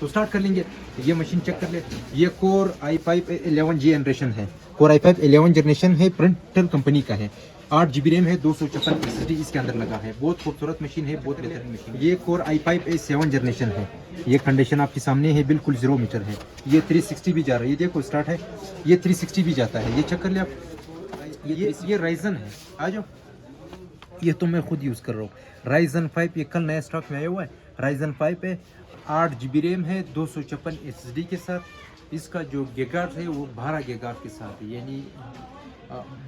तो स्टार्ट कर लेंगे। ये मशीन चेक कर ले, ये कोर i5 11 जनरेशन है, कोर i5 11 जनरेशन है, प्रिंटेल कंपनी का है, 8 GB रैम है, 256 SSD इसके अंदर लगा है। बहुत खूबसूरत मशीन है, बहुत बेहतरीन मशीन। ये कोर i5 7 जनरेशन है, ये कंडीशन आपके सामने है, बिल्कुल 0 मीटर है। ये 360 भी जा रहा है, ये देखो स्टार्ट है, ये 360 भी जाता है। ये चेक कर ले आप, ये राइजन है, आ जाओ, ये तो मैं खुद यूज़ कर रहा हूँ। राइजन 5 ये कल नया स्टॉक में आया हुआ है। राइजन 5 है, 8 GB रैम है, 256 SSD के साथ। इसका जो गीगाहर्ट्ज़ है वो 12 गीगाहर्ट्ज़ के साथ है, यानी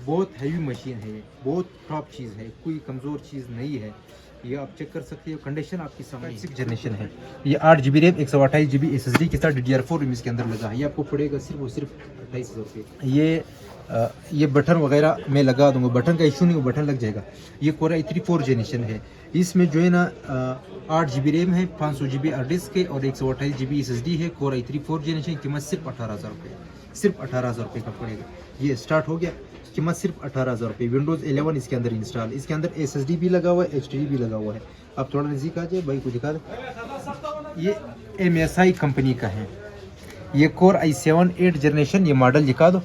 बहुत हैवी मशीन है, बहुत टॉप चीज़ है, कोई कमज़ोर चीज़ नहीं है। ये आप चेक कर सकते हो, कंडीशन आपकी सामने 6 जनरेशन है। ये 8 GB रैम 128 GB SSD के साथ DDR4 रैम इसके अंदर लगा है। ये आपको पड़ेगा सिर्फ और सिर्फ 28,000 रुपये। ये बटन वगैरह मैं लगा दूंगा, बटन का इशू नहीं, वो बटन लग जाएगा। ये कोर i3 4 जनरेशन है, इसमें जो है ना 8 GB रैम है, 500 GB हार्ड डिस्क है और 128 GB SSD है। कोर i3 4 जनरेशन, कीमत सिर्फ 18,000 रुपये, सिर्फ 18,000 रुपये का पड़ेगा। ये स्टार्ट हो गया, कीमत सिर्फ 18,000 रुपये। विंडोज़ 11 इसके अंदर इंस्टॉल, इसके अंदर SSD भी लगा हुआ है, HDD भी लगा हुआ है। अब थोड़ा नज़दीक आ जाए, भाई को दिखा दे। ये MSI कंपनी का है, ये कोर i7 8 जनरेशन, ये मॉडल दिखा दो,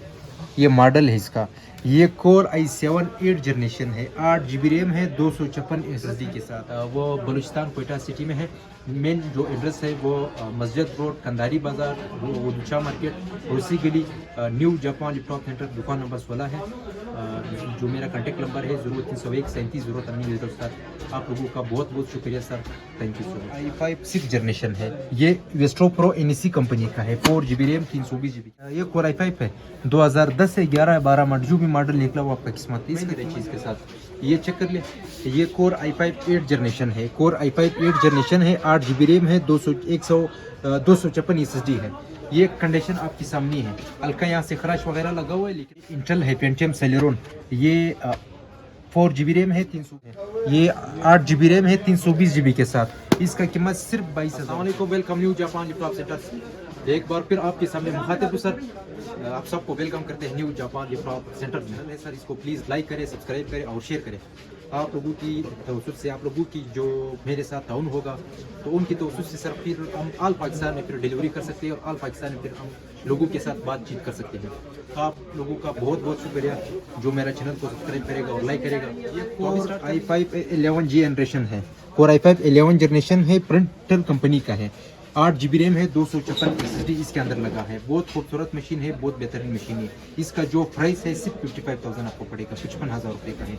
ये मॉडल है इसका। ये कोर i7 8 जनरेशन है, 8 GB रैम है, 256 SSD के साथ। वो बलूचिस्तान कोयटा सिटी में है। मेन जो एड्रेस है वो मस्जिद रोड, कंधारी बाज़ार, वो दुशा मार्केट, रोसी गली, न्यू जापान लैपटॉप सेंटर, दुकान नंबर 16 है। जो मेरा कॉन्टेक्ट नंबर है 0301 37 0 सर। आप लोगों का बहुत बहुत शुक्रिया sir, thank you so much. i5 6 generation है, ये वेस्ट्रो प्रो NEC कंपनी का है, 4 GB रैम 320 GB। ये कोर i5 है, 2010 से 11 12 मॉडल, जो भी मॉडल निकला वो आपका किस्मत है इसकी चीज़ के साथ। ये चेक कर ले, ये कोर i5 8 जनरेशन है, कोर i5 8 जनरेशन है, 8 GB रैम है, 256 SSD है। ये कंडीशन आपकी सामने है, हल्का यहाँ से खराश वगैरह लगा हुआ है, लेकिन इंटेल है, पेंटियम सेलेरॉन। ये 4 GB रैम है, 300 है। ये 8 GB रैम है, 320 GB के साथ। इसका कीमत सिर्फ 22,000। Welcome new Japan laptop centre. एक बार फिर आपके सामने मुखातिब सर, आप सबको वेलकम करते हैं न्यू जापान लैपटॉप सेंटर में। सर इसको प्लीज़ लाइक करें, सब्सक्राइब करें और शेयर करें। आप लोगों की तवज्जुह से, आप लोगों की जो मेरे साथ ताउन होगा तो उनकी तवज्जुह से सर फिर हम आल पाकिस्तान में फिर डिलीवरी कर सकते हैं और आल पाकिस्तान में फिर हम लोगों के साथ बातचीत कर सकते हैं। आप लोगों का बहुत बहुत शुक्रिया जो मेरा चैनल को सब्सक्राइब करेगा और लाइक करेगा। ये कोर i5 11 जनरेशन है, कोर i5 11 जनरेशन है, प्रिंटेल कंपनी का है, 8 GB रैम है, 256 SSD इसके अंदर लगा है। बहुत खूबसूरत मशीन है, बहुत बेहतरीन मशीन है। इसका जो प्राइस है सिर्फ 55,000 आपको पड़ेगा, 55,000 रुपये का है।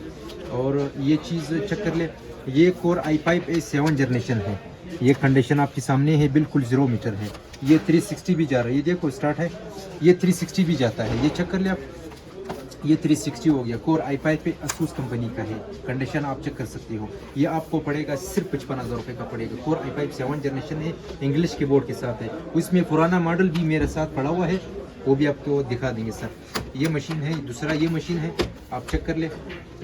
और ये चीज़ चेक कर ले, ये कोर i5 7 जनरेशन है, ये कंडीशन आपके सामने है, बिल्कुल 0 मीटर है। ये 360 भी जा रहा है, ये देखो स्टार्ट है, ये 360 भी जाता है। ये चेक कर ले आप, ये 360 हो गया। कोर i5 पे असूस कंपनी का है, कंडीशन आप चेक कर सकते हो। ये आपको पड़ेगा सिर्फ 55,000 रुपये का पड़ेगा। कोर i5 7 जनरेशन है, इंग्लिश कीबोर्ड के साथ है। उसमें पुराना मॉडल भी मेरे साथ पड़ा हुआ है, वो भी आपको दिखा देंगे सर। ये मशीन है, दूसरा ये मशीन है, आप चेक कर ले।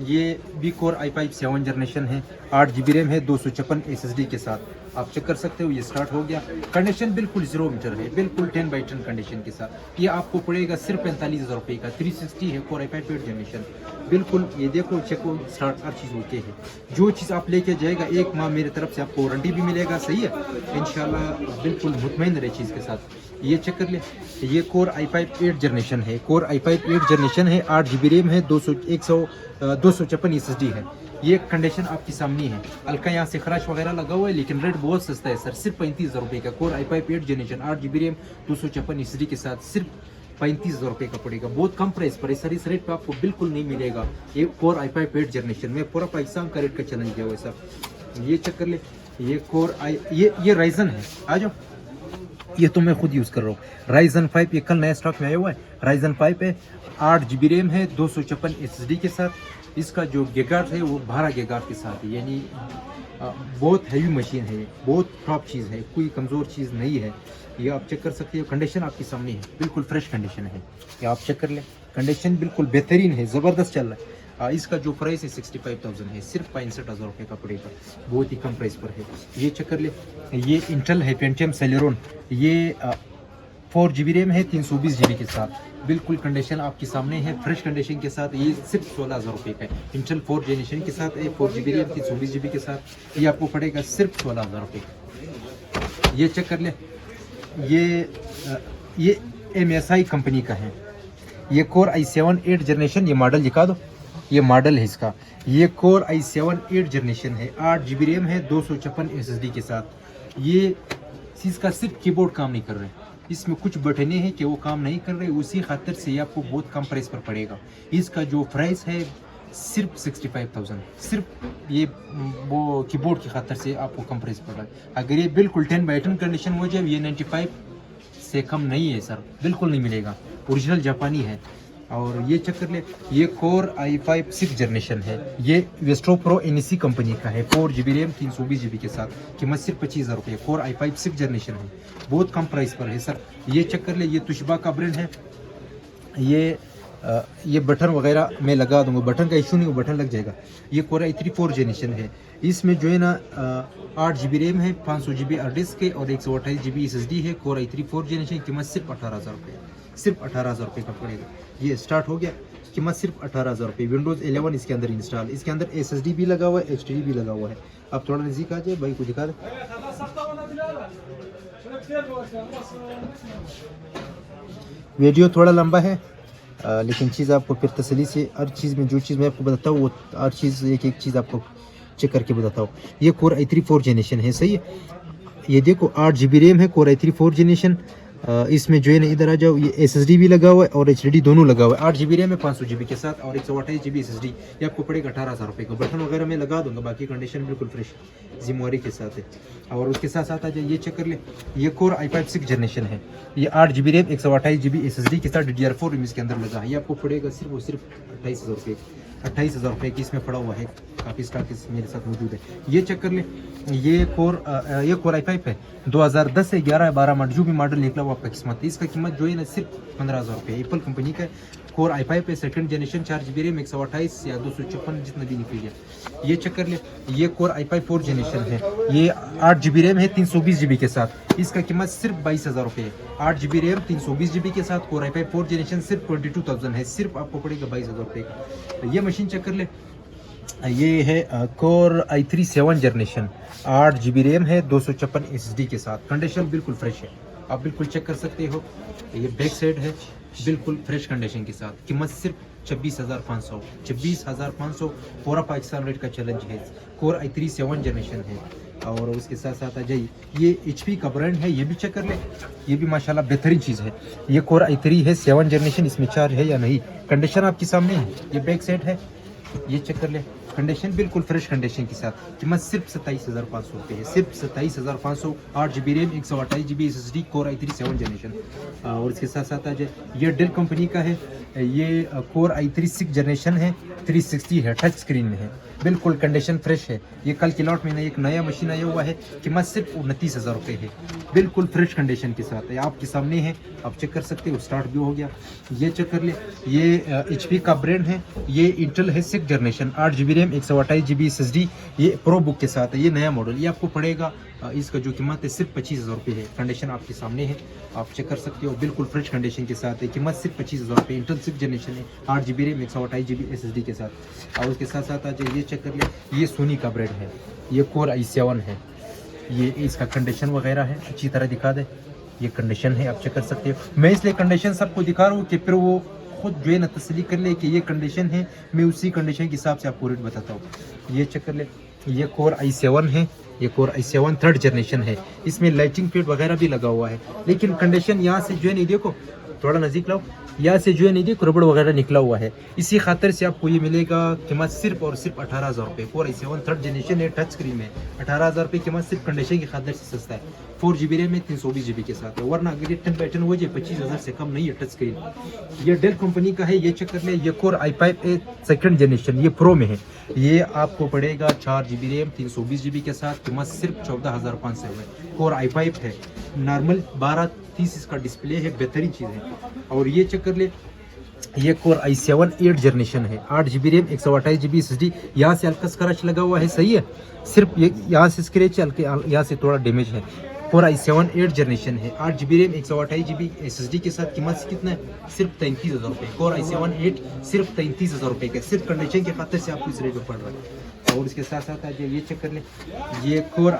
ये भी कोर i5 7 जनरेशन है, 8 GB रैम है, 256 SSD के साथ। आप चेक कर सकते हो, ये स्टार्ट हो गया। कंडीशन बिल्कुल 0 मीटर है, बिल्कुल 10/10 कंडीशन के साथ। ये आपको पड़ेगा सिर्फ 45,000 रुपये का। 360 है, कोर i5 8 जनरेशन, बिल्कुल। ये देखो चेको स्टार्ट, हर चीज़ ओके है। जो चीज़ आप लेके जाएगा 1 माह मेरी तरफ से आपको वारंटी भी मिलेगा, सही है इंशाल्लाह, बिल्कुल मुतमईन रहे चीज़ के साथ। ये चेक कर ले, ये कोर i5 8 जनरेशन है, कोर i5 8 जनरेशन है, 8 GB रैम है, 256 SSD है। ये कंडीशन आपकी सामने है, हल्का यहाँ से खराश वगैरह लगा हुआ है, लेकिन रेट बहुत सस्ता है सर, सिर्फ 35,000 रुपये का। Core i5 8 generation, 8 GB RAM, 256 SSD के साथ, सिर्फ 35,000 रुपये का पड़ेगा। बहुत कम प्राइस पर है सर, इस रेट पे आपको बिल्कुल नहीं मिलेगा। ये कोर i5 8 जनरेशन में पूरा पाकिस्तान का रेट का चैलेंज दिया हुआ है सर। ये चेक कर ले, ये कोर ये राइजन है, आ जाओ, ये तो मैं खुद यूज़ कर रहा हूँ। राइजन 5 ये कल नया स्टॉक में आया हुआ है। राइजन 5 है, 8 GB रैम है, 256 SSD के साथ। इसका जो गीगाहर्ट्ज़ है वो 12 गीगाहर्ट्ज़ के साथ है, यानी बहुत हैवी मशीन है, बहुत टॉप चीज़ है, कोई कमज़ोर चीज़ नहीं है। ये आप चेक कर सकते हो, कंडीशन आपके सामने है, बिल्कुल फ्रेश कंडीशन है। ये आप चेक कर लें, कंडीशन बिल्कुल बेहतरीन है, ज़बरदस्त चल रहा है। इसका जो प्राइस है 65,000 है, सिर्फ 65,000 रुपये का पड़ेगा, बहुत ही कम प्राइस पर है। ये चेक कर ले, ये इंटेल है, पेंटियम सेलेरॉन। ये 4 GB रैम है, 320 GB के साथ। बिल्कुल कंडीशन आपके सामने है, फ्रेश कंडीशन के साथ। ये सिर्फ 16,000 रुपये का है, इंटेल 4 जनरेशन के साथ, 4 GB रैम 320 GB के साथ। ये आपको पड़ेगा सिर्फ 16,000 रुपये का। ये चेक कर ले, ये MSI कंपनी का है। ये कोर i7 8 जनरेशन, ये मॉडल दिखा दो, ये मॉडल है इसका। ये कोर i7 8 जनरेशन है, 8 GB रैम है, 256 SSD के साथ। ये इसका सिर्फ कीबोर्ड काम नहीं कर रहे, इसमें कुछ बटने हैं कि वो काम नहीं कर रहे, उसी खातिर से ये आपको बहुत कम प्राइस पर पड़ेगा। इसका जो प्राइस है सिर्फ 65,000, सिर्फ ये वो कीबोर्ड की खातिर से आपको कम प्राइस पड़ रहा है। अगर ये बिल्कुल 10/10 कंडीशन हो जाए, ये 95 से कम नहीं है सर, बिल्कुल नहीं मिलेगा, ओरिजिनल जापानी है। और ये चेक कर ले, ये कोर i5 6 जनरेशन है, ये वेस्ट्रो प्रो NEC कंपनी का है, 4 GB रैम 320 GB के साथ, कीमत सिर्फ 25,000 रुपये। कोर i5 6 जनरेशन है, बहुत कम प्राइस पर है सर। ये चेक कर ले, ये तुशबा का ब्रांड है। ये बटन वगैरह मैं लगा दूंगा, बटन का इशू नहीं, वो बटन लग जाएगा। ये कोर i3 4 जनरेशन है, इसमें जो है ना 8 GB रैम है, 500 GB हार्ड डिस्क है और 128 GB SSD है। कोर i3 4 जनरेशन, कीमत सिर्फ 18,000 रुपये, सिर्फ 18,000 रुपये का पड़ेगा। ये स्टार्ट हो गया, कीमत सिर्फ 18,000 रुपये। विंडोज़ 11 इसके अंदर इंस्टॉल, इसके अंदर SSD भी लगा हुआ है, HDD भी लगा हुआ है। अब थोड़ा नज़दीक आ जाए भाई को दिखा दे। वीडियो थोड़ा लंबा है लेकिन चीज़ आपको फिर तसल्ली से हर चीज़ में, जो चीज़ मैं आपको बताता हूँ वो हर चीज़ एक एक चीज़ आपको चेक करके बताता हूँ। ये कोर i3 4 जनरेशन है, सही है। ये देखो 8 GB रैम है, कोर i3 4 जनरेशन। इसमें जो है ना, इधर आ जाओ, ये SSD भी लगा हुआ है और HDD दोनों लगा हुआ है। 8 GB रैम है, 500 GB के साथ और 128 GB SSD। ये आपको पड़ेगा 18,000 रुपये का। बटन वगैरह मैं लगा दूंगा, बाकी कंडीशन बिल्कुल फ्रेश जिम्मेवारी के साथ है। और उसके साथ साथ आ जाए, ये चेक कर ले, ये कोर i5 6 जनरेशन है, ये 8 GB रैम 128 GB SSD के साथ DDR4 रैम इसके अंदर लगा है। ये आपको पड़ेगा सिर्फ और सिर्फ 28,000 रुपये, 28,000 रुपये की इसमें पड़ा हुआ है। काफ़ी स्टॉक मेरे साथ मौजूद है। ये चेक कर ले, ये कोर i5 है, 2010 से 11-12 मॉडल, जो भी मॉडल निकला वो आपका किस्मत है। इसका कीमत जो है ना सिर्फ 15,000 रुपये, एप्पल कंपनी का कोर i5 है, 2nd जनरेशन, 4 GB रैम 128 या 256 जितना भी निकल गया। ये चेक कर ले, ये कोर i5 4 जनरेशन है, ये 8 GB रैम है 320 GB के साथ। इसका कीमत सिर्फ 22,000 रुपये है। 8 GB रैम 320 GB के साथ कोर i5 4 जनरेशन सिर्फ 22,000 है, सिर्फ आपको पड़ेगा 22,000 रुपये का। ये मशीन चेक कर ले, ये है core i3 7 generation, 8 GB RAM है, 256 SSD के साथ। कंडीशन बिल्कुल फ्रेश है, आप बिल्कुल चेक कर सकते हो। ये बैक साइड है, बिल्कुल फ्रेश कंडीशन के साथ। कीमत सिर्फ 26,500, 26,500 पूरा पाकिस्तान रेट का चैलेंज है। कोर i3 7 जनरेशन है। और उसके साथ साथ आ जाइए, ये HP का ब्रांड है, ये भी चेक कर ले, ये भी माशाल्लाह बेहतरीन चीज़ है। ये कोर i3 है 7 जनरेशन, इसमें चार्ज है या नहीं, कंडीशन आपके सामने है। ये बैक साइड है, ये चेक कर ले, कंडीशन बिल्कुल फ्रेश कंडीशन के साथ। कीमत सिर्फ 27,500 रुपये है, सिर्फ 27,500। 8 GB RAM 128 GB SSD, core i3 7 generation. और इसके साथ साथ आ जाए, ये डेल कंपनी का है, ये कोर i3 6 जनरेशन है, 360 है, टच स्क्रीन में है, बिल्कुल कंडीशन फ्रेश है। ये कल के लॉट में एक नया मशीन आया हुआ है, कीमत सिर्फ 29,000 रुपये है, बिल्कुल फ्रेश कंडीशन के साथ है। आपके सामने है, आप चेक कर सकते हो, स्टार्ट भी हो गया। ये चेक कर ले, ये HP का ब्रांड है, ये इंटेल है 6 generation, 8 GB RAM 128 GB SSD, ये प्रो बुक के साथ है। ये नया मॉडल, ये आपको पड़ेगा, इसका जो कीमत है सिर्फ 25,000 रुपये है। कंडीशन आपके सामने है, आप चेक कर सकते हो, बिल्कुल फ्रेश कंडीशन के साथ है। कीमत सिर्फ 25,000 रुपये, इंटेल 6 जनरेशन है, 8 GB रैम 128 GB SSD के साथ। और उसके साथ साथ आ जाए, ये चेक कर ले, ये सोनी का ब्रांड है, ये कोर i7 है, ये इसका कंडीशन वगैरह है, अच्छी तरह दिखा दे, ये कंडीशन है, आप चेक कर सकते हो। मैं इसलिए कंडीशन सबको दिखा रहा हूँ कि फिर वो खुद जो है ना तसल्ली कर ले कि ये कंडीशन है, मैं उसी कंडीशन के हिसाब से आपको रेट बताता हूँ। ये चेक कर ले, ये कोर i7 है, ये कोर i7 3rd जनरेशन है, इसमें लाइटिंग पेड वगैरह भी लगा हुआ है, लेकिन कंडीशन यहाँ से जो है नहीं, देखो थोड़ा नज़दीक लाओ, यहाँ से जो है नहीं देखो रबड़ वगैरह निकला हुआ है, इसी खातिर से आपको ये मिलेगा। कीमत सिर्फ और सिर्फ 18,000 रुपये। कोर i7 3rd जनरेशन है, टच स्क्रीन में, 18,000 रुपये कीमत, सिर्फ कंडीशन की खातिर से सस्ता है। 4 GB रैम में 320 GB के साथ है, वरना अगर ये 10/10 हो जाए 25,000 से कम नहीं है टच स्क्रीन। ये डेल कंपनी का है, ये चेक कर ले, ये कोर i5 2nd जनरेशन, ये प्रो में है, ये आपको पड़ेगा 4 GB रैम 320 GB के साथ। कीमत सिर्फ 14,500 है। कोर i5 है, नॉर्मल 12:30 इसका डिस्प्ले है, बेहतरीन चीज़ है। और ये चेक कर ले, ये कोर i7 8 जनरेशन है, 8 GB रैम 128 GB SSD। यहाँ से हल्का स्क्रैच लगा हुआ है, सही है, सिर्फ ये यहाँ से स्क्रैच, हल्के यहाँ से थोड़ा डैमेज है। कोर i7 8 जनरेशन है, 8 GB रैम 128 GB SSD के साथ। कीमत कितना है, सिर्फ 33,000 रुपये। कोर i7 8 सिर्फ 33,000 रुपये का, सिर्फ कंडीशन की खातिर से आपको इस रेट में पड़ रहा है। और इसके साथ साथ आज ये चेक कर ले, ये कोर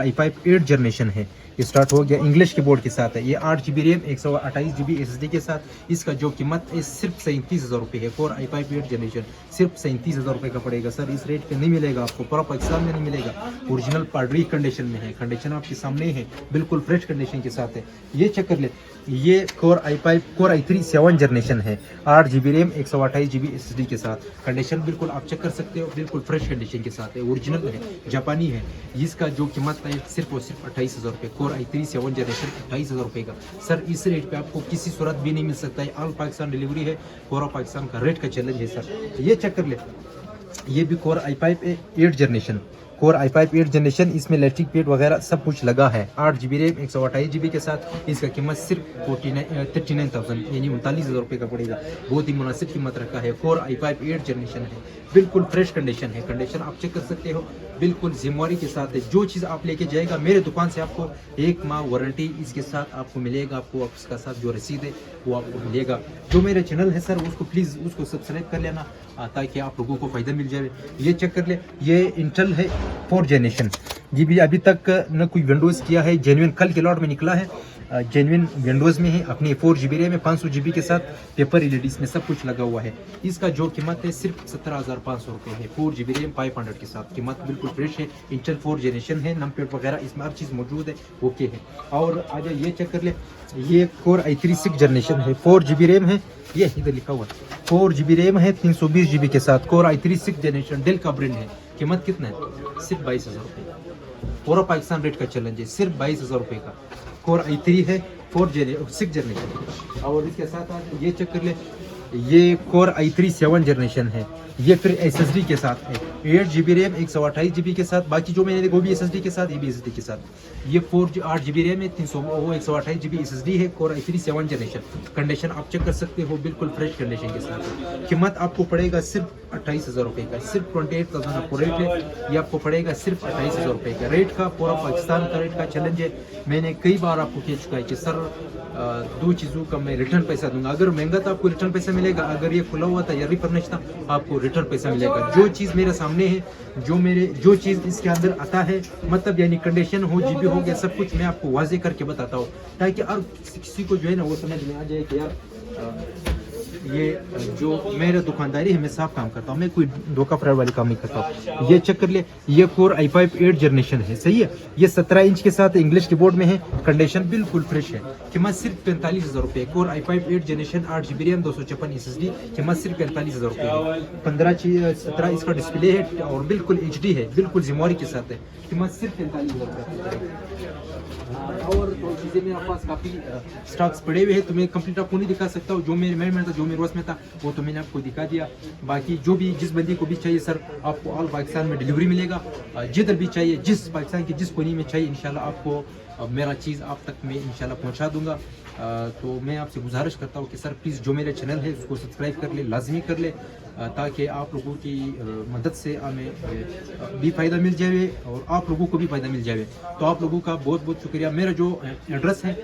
i5 8 जनरेशन है, स्टार्ट हो गया। इंग्लिश कीबोर्ड के साथ है। ये 8 GB रैम 128 GB SSD के साथ। इसका जो कीमत है सिर्फ 37,000 रुपये है। कोर i5 8 जनरेशन सिर्फ 37,000 रुपये का पड़ेगा सर। इस रेट पे नहीं मिलेगा आपको, पूरा पाकिस्तान में नहीं मिलेगा। ओरिजिनल पार्डरी कंडीशन में है, कंडीशन आपके सामने है, बिल्कुल फ्रेश कंडीशन के साथ है। ये चेक कर ले, ये core i5 core i3 7 generation है, 8 GB रैम 128 GB SSD के साथ। कंडीशन बिल्कुल आप चेक कर सकते हो, बिल्कुल फ्रेश कंडीशन के साथ है, ओरिजिनल है, जापानी है। इसका जो कीमत है सिर्फ और सिर्फ 28,000 रुपये। कोर i3 7 जनरेशन 28,000 रुपये का सर। इस रेट पे आपको किसी सूरत भी नहीं मिल सकता है। ऑल पाकिस्तान डिलीवरी है, पूरा पाकिस्तान का रेट का चैलेंज है सर। ये चेक कर ले, ये भी core i5 8 generation, core i5 8 generation, इसमें इलेक्ट्रिक पेड वगैरह सब कुछ लगा है। 8 GB रैम 128 GB के साथ। इसका कीमत सिर्फ 39,000 यानी 39,000 रुपये का पड़ेगा। बहुत ही मुनासिब कीमत रखा है। कोर i5 8 जनरेशन है, बिल्कुल फ्रेश कंडीशन है, कंडीशन आप चेक कर सकते हो, बिल्कुल जिम्मेवारी के साथ है। जो चीज़ आप लेके जाएगा मेरे दुकान से आपको 1 माह वारंटी इसके साथ आपको मिलेगा। आपको उसका साथ जो रसीद है वो आपको मिलेगा। जो मेरा चैनल है सर उसको प्लीज़ उसको सब्सक्राइब कर लेना ताकि आप लोगों को फ़ायदा मिल जाए। ये चेक कर ले, ये इंटेल है 4 जनरेशन। ये भी अभी तक न कोई विंडोज़ किया है, जेन्युइन कल के लॉट में निकला है, जेन्युइन विंडोज़ में है। अपनी 4 GB रैम में 500 GB के साथ पेपर LED इसमें सब कुछ लगा हुआ है। इसका जो कीमत है सिर्फ 17,500 रुपये है। 4 GB रैम 500 के साथ, कीमत बिल्कुल फ्रेश है। इंटेल 4 जनरेशन है, नम पेड वगैरह इसमें हर चीज़ मौजूद है, ओके है। और आजा ये चेक कर ले, ये कोर i3 6 जनरेशन है, 4 GB रैम है, ये इधर लिखा हुआ 4 GB रैम है 320 GB के साथ। कोर i3 6 जनरेशन, डेल का ब्रांड है। कीमत कितना है? सिर्फ 22,000 रुपये। पूरा पाकिस्तान रेट का चैलेंज है, सिर्फ 22,000 रुपये का। कोर i3 है 6 जनरेशन। और इसके साथ ये चेक कर ले, ये कोर i3 7 जनरेशन है। ये फिर SSD के साथ है, 8 GB रैम 128 GB के साथ। बाकी जो मैंने वो भी SSD के साथ, ये भी SSD के साथ। ये 8 GB रैम है, 128 GB SSD है। कोर i3 7 जनरेशन, कंडीशन आप चेक कर सकते हो, बिल्कुल फ्रेश कंडीशन के साथ। कीमत आपको पड़ेगा सिर्फ 28,000 रुपये का, सिर्फ 28,000 आपको रेट है। ये आपको पड़ेगा सिर्फ 28,000 रुपये का। रेट का पूरा पाकिस्तान का रेट का चैलेंज है। मैंने कई बार आपको कह चुका है कि सर 2 चीज़ों का मैं रिटर्न पैसा दूंगा। अगर महंगा तो आपको रिटर्न पैसा मिलेगा, अगर ये खुला हुआ था या रिफर्निश था आपको रिटर्न पैसा मिलेगा। जो चीज़ मेरे सामने है, जो चीज़ इसके अंदर आता है, मतलब यानी कंडीशन हो, GB हो गया, सब कुछ मैं आपको वाजे करके बताता हूँ ताकि और किसी को जो है ना वो समझ में आ जाए कि यार ये जो मेरा दुकानदारी है, मैं साफ काम करता हूँ, मैं कोई धोखा फ्रॉड वाली काम नहीं करता हूँ। ये चेक कर ले, ये कोर i5 8 जनरेशन है, सही है। ये 17 इंच के साथ इंग्लिश कीबोर्ड में है, कंडीशन बिल्कुल फ्रेश है। कीमत सिर्फ 45,000 रुपये। Core i5 8 generation 8 GB RAM 256 SSD, कीमत सिर्फ 45,000 रुपये है। 17 इसका डिस्प्ले है और बिल्कुल HD है, बिल्कुल जिम्मेवारी के साथ है। कीमत सिर्फ 45,000 रुपये। और तो चीज़ें मेरे पास काफ़ी स्टॉक्स पड़े हुए हैं, तो मैं कंप्लीट आपको नहीं दिखा सकता हूँ। जो मेरे था, जो मेरे रोज में था, वो तो मैंने आपको दिखा दिया। बाकी जो भी जिस बंदी को भी चाहिए सर, आपको ऑल पाकिस्तान में डिलीवरी मिलेगा। जिधर भी चाहिए, जिस पाकिस्तान के जिस कोने में चाहिए, इंशाल्लाह आपको मेरा चीज़ आप तक मैं इंशाल्लाह पहुँचा दूँगा। तो मैं आपसे गुजारिश करता हूँ कि सर प्लीज़ जो मेरा चैनल है उसको सब्सक्राइब कर ले, लाजमी कर ले, ताकि आप लोगों की मदद से हमें भी फ़ायदा मिल जाए और आप लोगों को भी फ़ायदा मिल जाए। तो आप लोगों का बहुत बहुत शुक्रिया। मेरा जो एड्रेस है